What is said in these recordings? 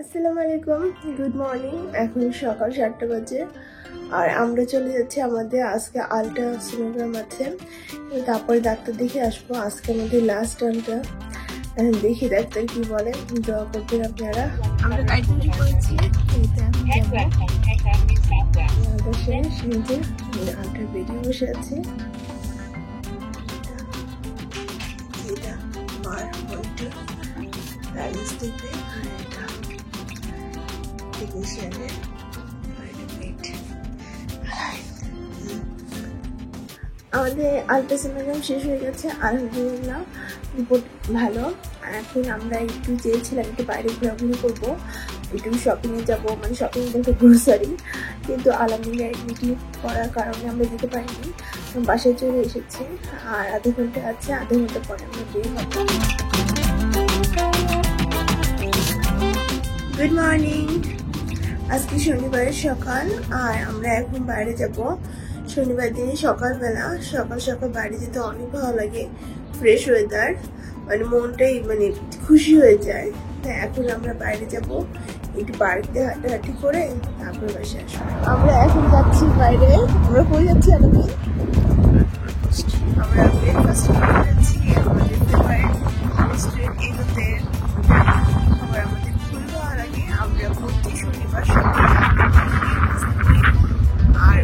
আসসালামু আলাইকুম, good morning. এখন সকাল 7টা বাজে আর আমরা চলে যাচ্ছি আমাদের আজকে আলট্রাসোনোগ্রাম আছে। তারপরে ডাক্তার দেখে আসবো। আজকে আমাদের লাস্ট আলট্রা, দেখি ডাক্তার কি বলে, দোয়া করবেন আপনারা। আমরা গাড়ি তৈরি করেছি, আলট্রা বেরিয়ে বসে আছে। আমাদের আলট্রাসোনোগ্রাম শেষ হয়ে গেছে, আলহামদুলিল্লাহ রিপোর্ট ভালো। আর এখন আমরা একটু চেয়েছিলাম একটু বাইরে ঘোরাঘুরি করবো, একটু শপিংয়ে যাবো, মানে শপিং বলতে গ্রোসারি, কিন্তু আলহামদুলিল্লাহ অ্যাডমিট করার কারণে আমরা যেতে পারিনি। বাসায় চলে এসেছি আর আধা ঘন্টা আছে, আধা ঘন্টা পরে আমরা বের হবো। গুড মর্নিং, আজকে শনিবারের সকাল আর আমরা এখন বাইরে যাব। শনিবার দিনে সকালবেলা সকাল সকাল বাইরে যেতে অনেক ভালো লাগে, ফ্রেশ ওয়েদার, মানে মনটাই মানে খুশি হয়ে যায়। তাই এখন আমরা বাইরে যাব, একটু পার্কে হাঁটাহাঁটি করে তারপর বাসায় আসবো। আমরা এখন যাচ্ছি বাইরে। আমরা কই যাচ্ছি? আমরা ব্রেকফাস্ট করে যাচ্ছি আমাদের ফেভারিট রেস্টুরেন্ট এগোতে। আবার আমাদের খুব ভালো লাগে, আমরা প্রতি শনিবার সকালে আর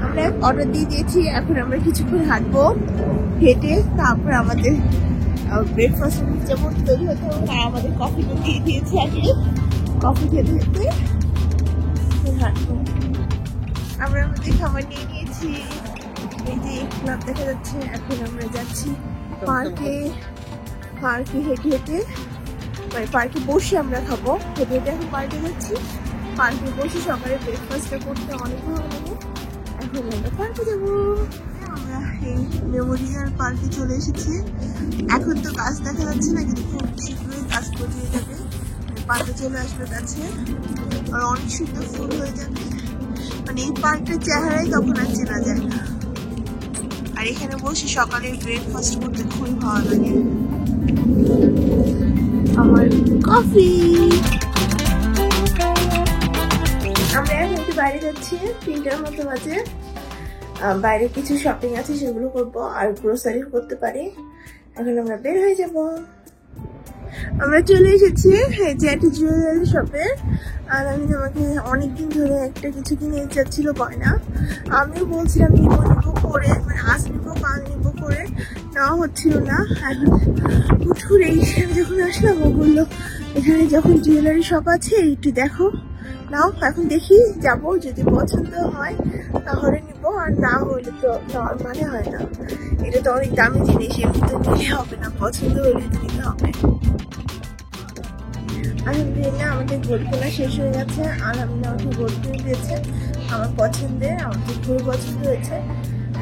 আমরা অর্ডার দিয়ে দিয়েছি। এখন আমরা কিছুক্ষণ হাঁটবো, হেঁটে তারপর আমাদের ব্রেকফাস্ট যেমন তৈরি হতে হবে। আর আমাদের কফি দিয়ে দিয়েছি, আগে কফি খেতে খেতে হাঁটবো। আমরা আমাদের খাবার নিয়ে নিয়েছি, এই যে ক্লাব দেখা যাচ্ছে। এখন আমরা যাচ্ছি পার্কে, পার্কে হেঁটে হেঁটে, মানে পার্কে বসে আমরা খাবো। হেঁটে হেঁটে এখন পার্কে যাচ্ছি, পার্কে বসে সকালে ব্রেকফাস্টটা করতে অনেক ভালো লাগে। এখন আমরা পার্কে যাবো। আমরা এই মেমোরিয়াল পার্কে চলে এসেছি। এখন তো গাছ দেখা যাচ্ছে না, কিন্তু খুব শীঘ্রই গাছ গজিয়ে যাবে, পাতা চলে আসবে গাছে আর অনেক সুন্দর ফুল হয়ে যাবে। মানে এই পার্কটার চেহারাই তখন আর চেনা যায় না। আর এখানে বসে সকালে ব্রেকফাস্ট করতে খুবই ভালো লাগে। আমার কফি। আমরা এখন একটু বাইরে যাচ্ছি, 3টার মতো বাজে। বাইরে কিছু শপিং আছে, সেগুলো করবো আর গ্রোসারি করতে পারি। এখন আমরা বের হয়ে যাব। আমরা চলে এসেছি একটা জুয়েলারি শপে। আর আমি আমাকে অনেকদিন ধরে একটা কিছু কিনে যাচ্ছিল গয়না। আমিও বলছিলাম নিবো নিবো করে, মানে আজ নিবো কাল নিবো করে, নেওয়া হচ্ছিল না। এখন হুট করে এই যখন আসলাম, ও বললো এখানে যখন জুয়েলারি শপ আছে একটু দেখো, নাও। এখন দেখি যাবো, যদি পছন্দ হয় তাহলে নিবো, আর না হলে তো নেওয়ার মানে হয় না। এটা তো অনেক দামি জিনিস, এমনি তো নিলে হবে না, পছন্দ হলে তো নিতে হবে। আলহামদুলিল্লাহ আমাদের গোল্ড কেনা শেষ হয়ে গেছে। আলহামদুলিল্লাহ আমাকে গোল্ড কিনে দিয়েছে আমার পছন্দের, আমাদের খুবই পছন্দ হয়েছে।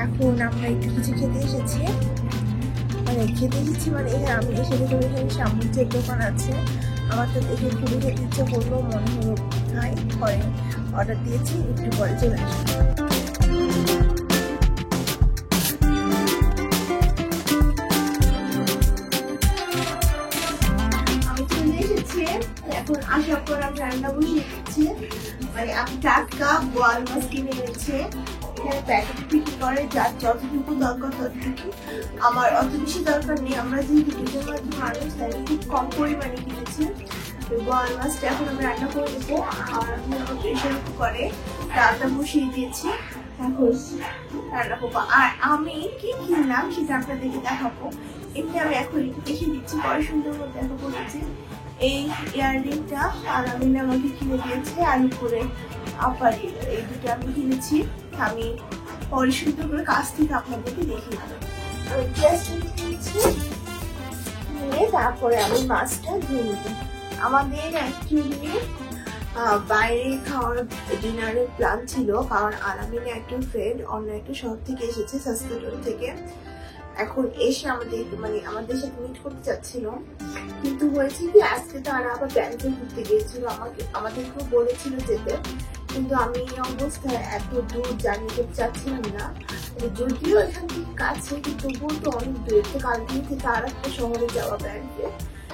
এখন আমরা একটু কিছু খেতে এসেছি, মানে আমি এসে দেখে এখানে সামুদ্রিক দোকান আছে। আমার তো দেখে খুবই খেতে ইচ্ছে করলো, মনে হলো খাই, পরে অর্ডার দিয়েছি, একটু পরে চলে আসবো। এখন আসার পর আমি রান্না বসিয়ে দিচ্ছি। মানে আমি টাটকা বোয়াল মাছ কিনে এনেছি, এখানে প্যাকেট বিক্রি করে, যার যতটুকু দরকার ততটুকু। আমার অত বেশি দরকার নেই, আমরা যেহেতু দুজন মাত্র মানুষ, তাই খুব কম পরিমাণে কিনেছি। বোয়াল মাছটা এখন আমি রান্না করে দেবো। আর আমি আমার প্রেশার কুকারে ডালটা বসিয়ে দিয়েছি, এখন রান্না করবো। আর আমি কি কিনলাম সেটা আপনাদেরকে দেখাবো। এমনি আমি এখন দেখে দিচ্ছি, পরে সুন্দর করে দেখা বলেছি। এই ইয়াররিংটা আলামিন আমাকে কিনে দিয়েছে, আর উপরে আপার এই দুটো আমি কিনেছি। আমি পরে সুন্দর করে কাছ থেকে আপনাদেরকে দেখিয়ে দেবো। আমি জাস্ট কিনেছি, নিয়ে তারপরে আমি মাছটা ধুয়ে নেবো। আমাদের অ্যাকচুয়ালি বাইরে খাওয়ার ডিনারের প্ল্যান ছিল, কারণ আলামিনে একটা ফ্রেন্ড অন্য একটা শহর থেকে এসেছে, সাসপেক্টর থেকে। এখন এসে আমাদের সাথে মিট করতে চাচ্ছিল, কিন্তু হয়েছে কি আজকে তারা আবার ব্যাংকে ঘুরতে গিয়েছিল, আমাদেরকেও বলেছিল যেতে, কিন্তু আমি এই অবস্থায় এত দূর জার্নি করতে চাচ্ছিলাম না। যদিও এখান থেকে কাছে, কিন্তু তবুও তো অনেক দূর, কালদিন থেকে আর একটা শহরে যাওয়া ব্যাংকে,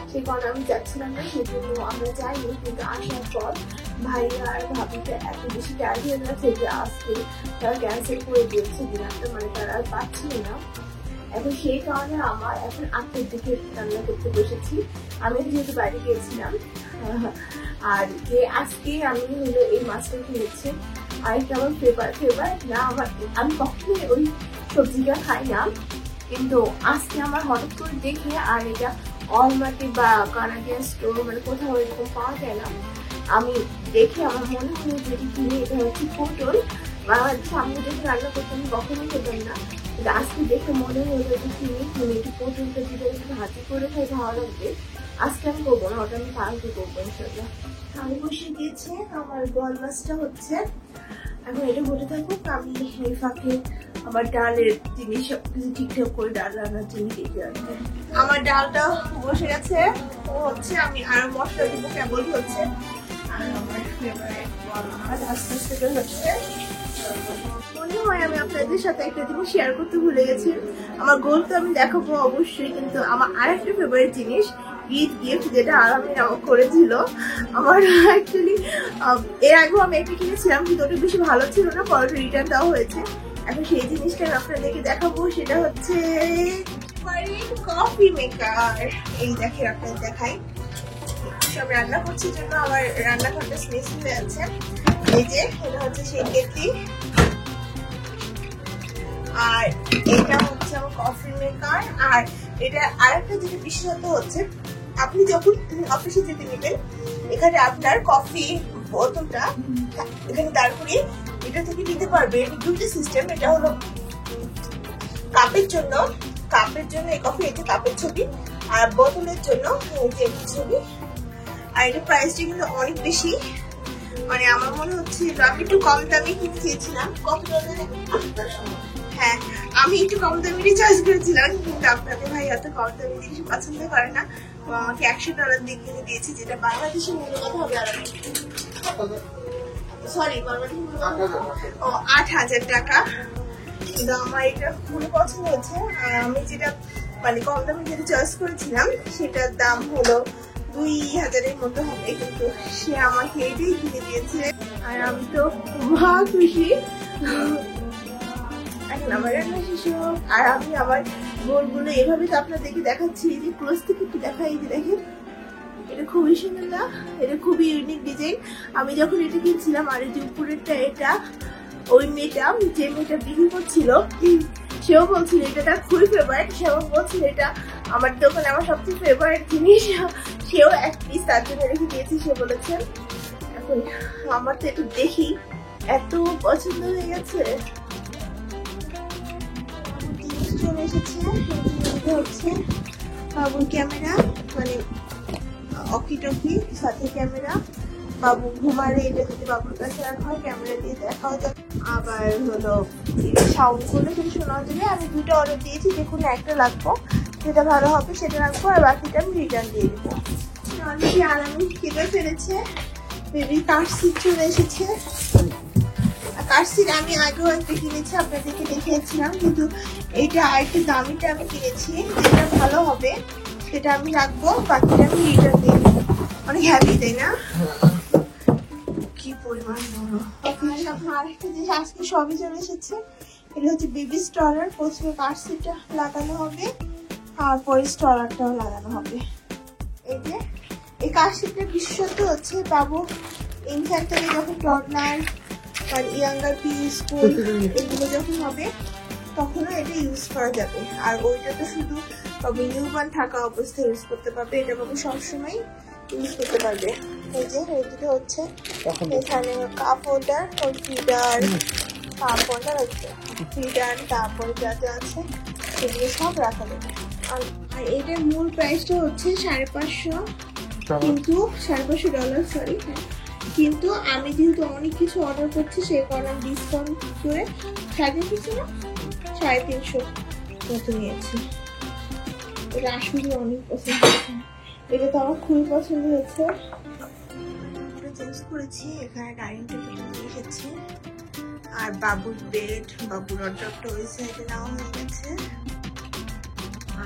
সেই কারণে আমি যাচ্ছিলাম না, সেই জন্য আমরা যাইনি। কিন্তু আসার পর ভাইয়া আর ভাবিটা এত বেশি টায়ার্ড হয়ে গেছে যে আজকে তারা ক্যান্সেল করে দিয়েছে ডিনারটা, মানে তারা আর পাচ্ছিল না। এখন সেই কারণে আমার এখন 8টার দিকে রান্না করতে বসেছি। আমি যেহেতু বাইরে গিয়েছিলাম, আর যে আজকে আমি হলো এই মাছটা কিনেছি। আর এটা আমার ফেভারিট না, আমি কখনোই ওই সবজিটা খাই না, কিন্তু আজকে আমার হঠাৎ করে দেখে, আর এটা অলমার্টে বা কানাডিয়ান স্টোর মানে কোথাও এরকম পাওয়া যায় না, আমি দেখে আমার মনে হলো যে কিনে, এটা হচ্ছে পটল। বাংলাদেশে আমি দেখে রান্না করতে আমি কখনোই খেতাম না, কিন্তু আজকে দেখে মনে হলো যে কিনে একটু পটলটা দিলে একটু ভাজি করে খাই, ভালো লাগবে। আজকে আমি করবো না, ওটা আমি কালকে করবো ইনশাল্লাহ। আমি বসে গিয়েছে, আমার বোয়াল মাছটা হচ্ছে, এখন এটা হতে থাকুক। আমি এই ফাঁকে আমার ডালের জিনিস সবকিছু ঠিকঠাক করে ডাল রান্নার জিনিস দেখে রাখবো। আমার ডালটা বসে গেছে, ও হচ্ছে আমি আরো মশলা দিব কেবলই হচ্ছে। আর আমার ফেভারিট বোয়াল মাছ আস্তে আস্তে হচ্ছে। মনে হয় আমি আপনাদের সাথে একটা জিনিস শেয়ার করতে ভুলে গেছি। আমার গোল তো আমি দেখাবো অবশ্যই, কিন্তু আমার আরেকটা ফেভারিট জিনিস গিফট যেটা আরামে আমাকে করেছিল। আমার অ্যাকচুয়ালি এর আগেও আমি একটা কিনেছিলাম, কিন্তু ওটা বেশি ভালো ছিল না, পরে রিটার্ন দেওয়া হয়েছে। এখন সেই জিনিসটা আমি আপনাদেরকে দেখাবো, সেটা হচ্ছে কফি মেকার। এই দেখেন, আপনাদের দেখাই। সব রান্না করছি জন্য আমার রান্নাঘরটা স্মেস হয়ে আছে। এই যে এটা হচ্ছে সেই কেটলি, আর এটা হচ্ছে আমার কফি মেকার। আর এটা আরেকটা যেটা বিশেষত্ব হচ্ছে, আপনি যখন অফিসে যেতে নেবেন, এখানে আপনার কফি বোতলটা এখানে দাঁড় করিয়ে এটা থেকে নিতে পারবে। দুটো সিস্টেম, এটা হলো কাপের জন্য এই কফি, এই যে কাপের ছবি, আর বোতলের জন্য এই যে ছবি। আর এটা প্রাইসটা কিন্তু অনেক বেশি, মানে আমার মনে হচ্ছে আমি একটু কম দামে কিনতে চেয়েছিলাম। কত দামে? হ্যাঁ, আমি একটু কম দামি চয়েস করেছিলাম, কিন্তু আপনাদের ভাই এত কম দামি জিনিস পছন্দ করে না। আমাকে $100 দিয়ে কিনে দিয়েছে, যেটা বাংলাদেশের মূল্য কত হবে? সরি, বাংলাদেশের মূল্য 8,000 টাকা। কিন্তু আমার এটা খুবই পছন্দ হয়েছে। আর আমি যেটা মানে কম দামি যেটা চয়েস করেছিলাম, সেটার দাম হলো 2,000-এর মতো হবে, কিন্তু সে আমাকে এটাই কিনে দিয়েছে। আর আমি তো খুব খুশি। এখন আমার রান্না শেষ হোক, আর আমি আমার গোলগুলো এভাবে তো আপনাদেরকে দেখাচ্ছি, যে ক্লোজ থেকে একটু দেখাই। যে দেখেন, এটা খুবই সুন্দর না? এটা খুবই ইউনিক ডিজাইন। আমি যখন এটা কিনছিলাম, আর এই যে উপরেরটা, এটা ওই মেয়েটা যে মেয়েটা বিক্রি করছিল, সেও বলছিল এটা তার খুবই ফেভারিট। সেও বলছিল এটা আমার দোকানে আমার সবচেয়ে ফেভারিট জিনিস। সেও এক পিস তার জন্য রেখে দিয়েছি, সে বলেছে। এখন আমার তো এটা দেখি এত পছন্দ হয়ে গেছে। চলে এসেছে, হচ্ছে বাবুর ক্যামেরা, মানে অকি টকি সাথে ক্যামেরা। বাবু ঘুমালে এটা যদি বাবুর কাছে রাখা হয়, ক্যামেরা দিয়ে দেখাও যাবে। আবার হলো সাউন্ড করলে কিন্তু শোনা যাবে। আমি 2টা অর্ডার দিয়েছি, যে কোনো একটা লাগবো, যেটা ভালো হবে সেটা রাখবো, আর বাকিটা আমি রিটার্ন দিয়ে দেবো। অনেকে আরামে কেটে ফেলেছে। বেবি কার সিট চলে এসেছে। কার সিট আমি আগেও একটা কিনেছি, আপনাদেরকে দেখিয়েছিলাম, কিন্তু এইটা আরেকটু দামিটা আমি কিনেছি। যেটা ভালো হবে সেটা আমি রাখবো, বাকিটা আমি রিটার্ন দিয়ে দেবো। অনেক হ্যাপি, তাই না? কি পরিমাণ বড়। আরেকটা জিনিস আজকে সবই চলে এসেছে। এটা হচ্ছে বেবি স্ট্রলার। প্রথমে কার সিটটা লাগানো হবে, আর পরে স্ট্রলারটাও লাগানো হবে। এই যে এই কার সিটটার বিশেষত্ব হচ্ছে, বাবু ইনফ্যান্ট থেকে যখন টডলার আর ইয়াঙ্গার প্রি স্কুল এগুলো যখন হবে, তখনও এটা ইউজ করা যাবে। আর ওইটা তো শুধু তবে নিউবার্ন থাকা অবস্থায় ইউজ করতে পারবে, এটা বাবু সবসময় ইউজ করতে পারবে। এই যে এদিকে হচ্ছে এখানে cup holder, feeder, cup holder হচ্ছে ফিডার, তারপরে যা যা আছে সেগুলো সব রাখা যাবে। আর এটার মূল প্রাইসটা হচ্ছে $550, কিন্তু $550, সরি। কিন্তু আমি যেহেতু অনেক কিছু অর্ডার করছি, সেই কারণে আমি ডিসকাউন্ট করে 350 না 350 মতো নিয়েছি। এটা আসলে অনেক পছন্দ হয়েছে, এটা তো আমার খুবই পছন্দ হয়েছে। চেঞ্জ করেছি, এখানে ডাইনিং টেবিল নিয়ে এসেছি, আর বাবুর বেড, বাবুর অর্ডারটা ওই সাইডে নেওয়া হয়ে গেছে।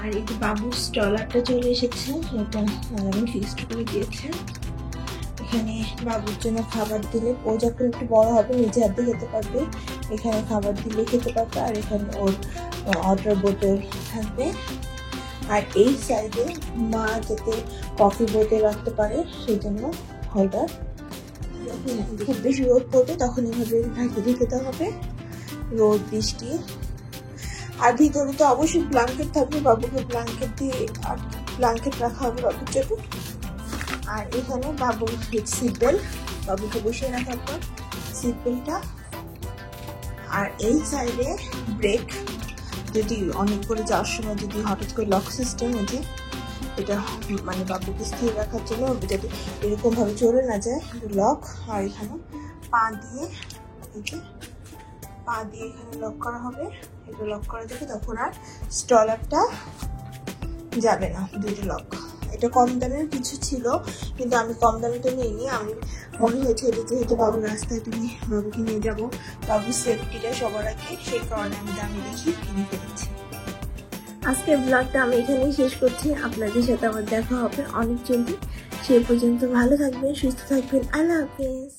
আর এই যে বাবুর স্টলারটা চলে এসেছে, এটা আমি ফিক্সড করে দিয়েছে। এখানে বাবুর জন্য খাবার দিলে ও যখন একটু বড় হবে নিজে হাতে খেতে পারবে, এখানে খাবার দিলে খেতে পারবে। আর এখানে ওর ওয়াটার বোতল থাকবে। আর এই সাইডে মা যাতে কফি বোতল রাখতে পারে সেই জন্য হোল্ডার। খুব বেশি রোদ পড়বে তখন এভাবে ঢাকিয়ে খেতে হবে, রোদ বৃষ্টি। আর ভিতরে তো অবশ্যই ব্ল্যাঙ্কেট থাকবে, বাবুকে ব্ল্যাঙ্কেট দিয়ে আর ব্ল্যাঙ্কেট রাখা হবে বাবুর জন্য। আর এখানে বাবুর সিট বেল্ট, বাবুকে বসিয়ে রাখার পর সিট বেল্টটা। আর এই সাইডে ব্রেক, যদি অনেক করে যাওয়ার সময় যদি হঠাৎ করে লক সিস্টেম হয়েছে, এটা মানে বাবুকে স্থির রাখার জন্য যাতে এরকম ভাবে চলে না যায় লক। আর এখানে পা দিয়ে এখানে লক করা হবে, এটা লক করা যাবে, তখন আর স্টলারটা যাবে না, দুটো লক। এটা কম দামের কিছু ছিল কিন্তু আমি কম দামেটা নিইনি, আমি মনে হয়েছে এটা যেহেতু বাবুর রাস্তায় তুমি বাবুকে নিয়ে যাবো, বাবুর সেফটিটা সবার আগে, সেই কারণে আমি দামি দেখি কিনে ফেলেছি। আজকের ব্লগটা আমি এখানেই শেষ করছি, আপনাদের সাথে আমার দেখা হবে অনেক জলদি। সেই পর্যন্ত ভালো থাকবেন, সুস্থ থাকবেন, আল্লাহ হাফেজ।